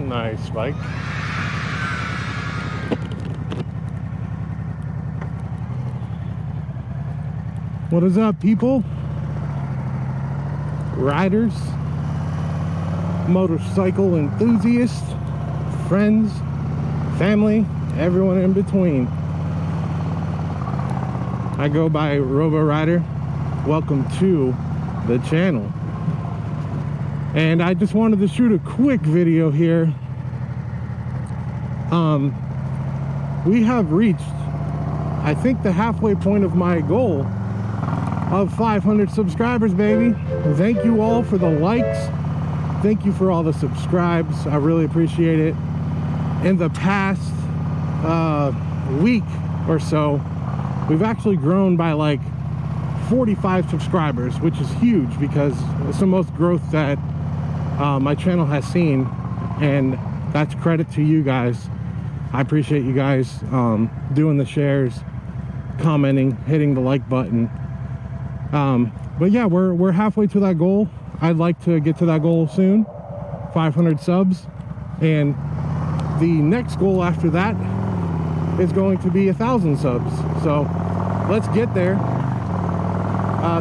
Nice bike. What is up, people? Riders, motorcycle enthusiasts, friends, family, everyone in between. I go by Robo Rider. Welcome to the channel. And I just wanted to shoot a quick video here. We have reached, I think, the halfway point of my goal of 500 subscribers, baby. Thank you all for the likes. Thank you for all the subscribes. I really appreciate it. In the past week or so, we've actually grown by like 45 subscribers, which is huge because it's the most growth that my channel has seen, and that's credit to you guys. I appreciate you guys doing the shares, commenting, hitting the like button. But yeah, we're halfway to that goal. I'd like to get to that goal soon, 500 subs, and the next goal after that is going to be 1,000 subs. So let's get there.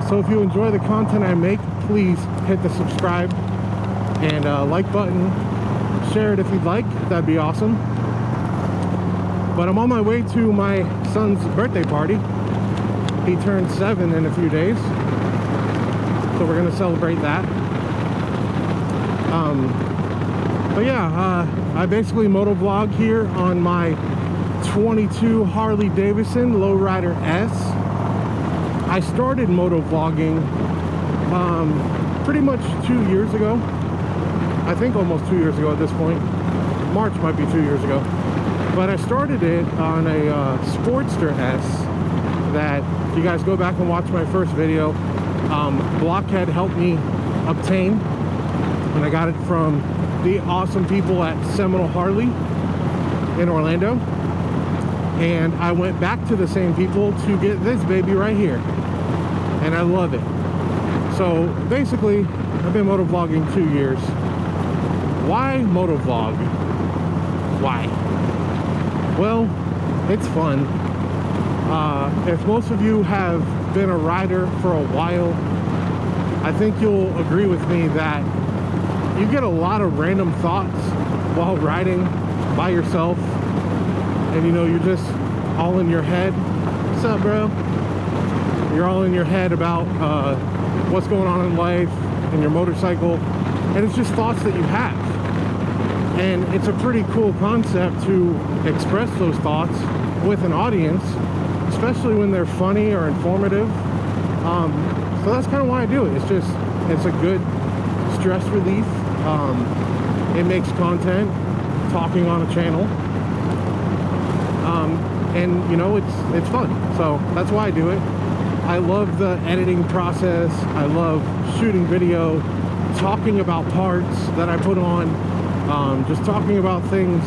So if you enjoy the content I make, please hit the subscribe and like button. Share it if you'd like. That'd be awesome. But I'm on my way to my son's birthday party. He turned 7 in a few days, so we're gonna celebrate that. But yeah, I basically motovlog here on my 22 Harley-Davidson Lowrider S. I started motovlogging pretty much 2 years ago. I think almost 2 years ago at this point. March might be 2 years ago. But I started it on a Sportster S that, if you guys go back and watch my first video, Blockhead helped me obtain, and I got it from the awesome people at Seminole Harley in Orlando. And I went back to the same people to get this baby right here, and I love it. So basically, I've been motovlogging 2 years. Why motovlog? Why? Well, it's fun. If most of you have been a rider for a while, I think you'll agree with me that you get a lot of random thoughts while riding by yourself, and you know, you're just all in your head. What's up, bro? You're all in your head about what's going on in life and your motorcycle, and it's just thoughts that you have. And it's a pretty cool concept to express those thoughts with an audience, especially when they're funny or informative. So that's kind of why I do it. It's a good stress relief. It makes content, talking on a channel, and you know, it's fun. So that's why I do it. I love the editing process. I love shooting video, talking about parts that I put on, just talking about things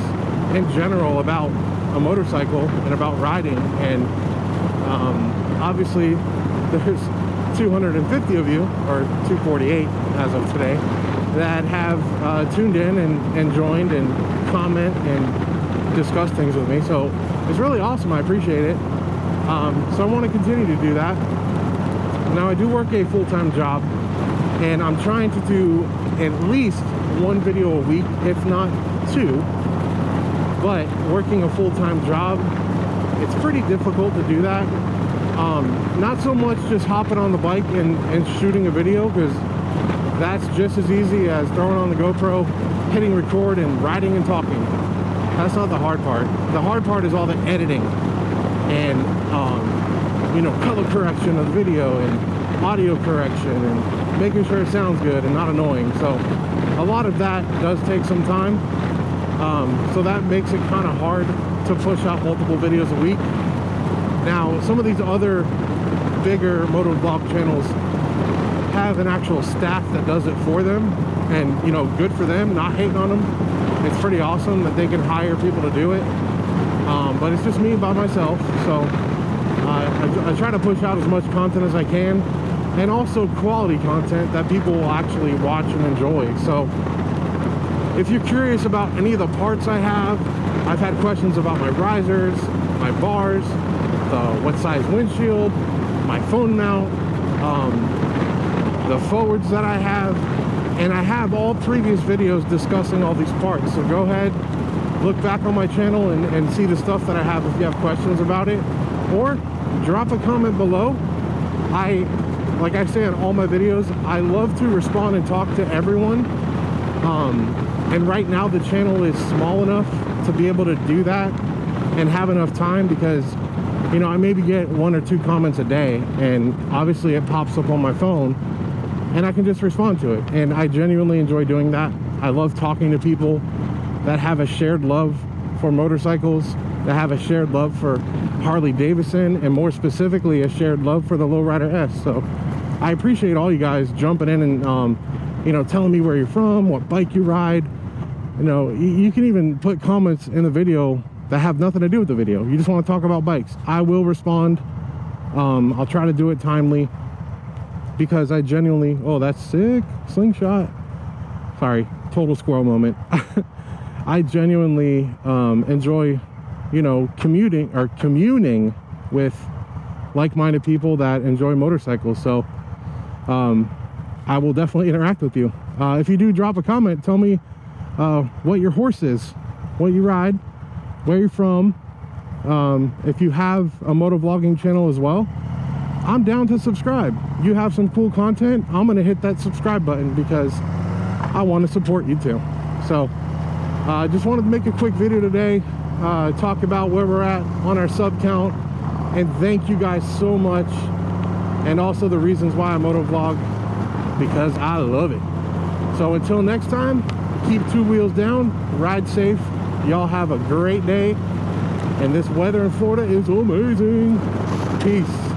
in general about a motorcycle and about riding. And obviously there's 250 of you, or 248 as of today, that have tuned in and joined and comment and discuss things with me. So it's really awesome. I appreciate it. So I want to continue to do that. Now, I do work a full-time job, and I'm trying to do at least one video a week, if not two. But working a full-time job, it's pretty difficult to do that. Not so much just hopping on the bike and shooting a video, because that's just as easy as throwing on the GoPro, hitting record, and riding and talking. That's not the hard part. The hard part is all the editing and you know, color correction of the video and audio correction and making sure it sounds good and not annoying. So a lot of that does take some time. So that makes it kind of hard to push out multiple videos a week. Now, some of these other bigger motovlog channels have an actual staff that does it for them, and you know, good for them, not hating on them. It's pretty awesome that they can hire people to do it. But it's just me by myself. So I try to push out as much content as I can, and also quality content that people will actually watch and enjoy. So if you're curious about any of the parts I have, I've had questions about my risers, my bars, what size windshield, my phone mount, the forwards that I have, and I have all previous videos discussing all these parts. So go ahead, look back on my channel and see the stuff that I have if you have questions about it, or drop a comment below. Like I say in all my videos, I love to respond and talk to everyone. And right now the channel is small enough to be able to do that and have enough time, because you know, I maybe get 1 or 2 comments a day, and obviously it pops up on my phone and I can just respond to it. And I genuinely enjoy doing that. I love talking to people that have a shared love for motorcycles, that have a shared love for Harley-Davidson, and more specifically a shared love for the Lowrider S. So I appreciate all you guys jumping in and you know, telling me where you're from, what bike you ride. You know, you can even put comments in the video that have nothing to do with the video. You just want to talk about bikes, I will respond. I'll try to do it timely, because I genuinely, oh, that's sick, slingshot, sorry, total squirrel moment. I genuinely enjoy, you know, communing with like-minded people that enjoy motorcycles. So I will definitely interact with you. If you do drop a comment, tell me what your horse is, what you ride, where you're from. If you have a motovlogging channel as well, I'm down to subscribe. You have some cool content, I'm gonna hit that subscribe button because I want to support you too. So I just wanted to make a quick video today, talk about where we're at on our sub count, and thank you guys so much, and also the reasons why I motovlog, because I love it. So until next time, keep 2 wheels down, ride safe, y'all have a great day, and this weather in Florida is amazing. Peace.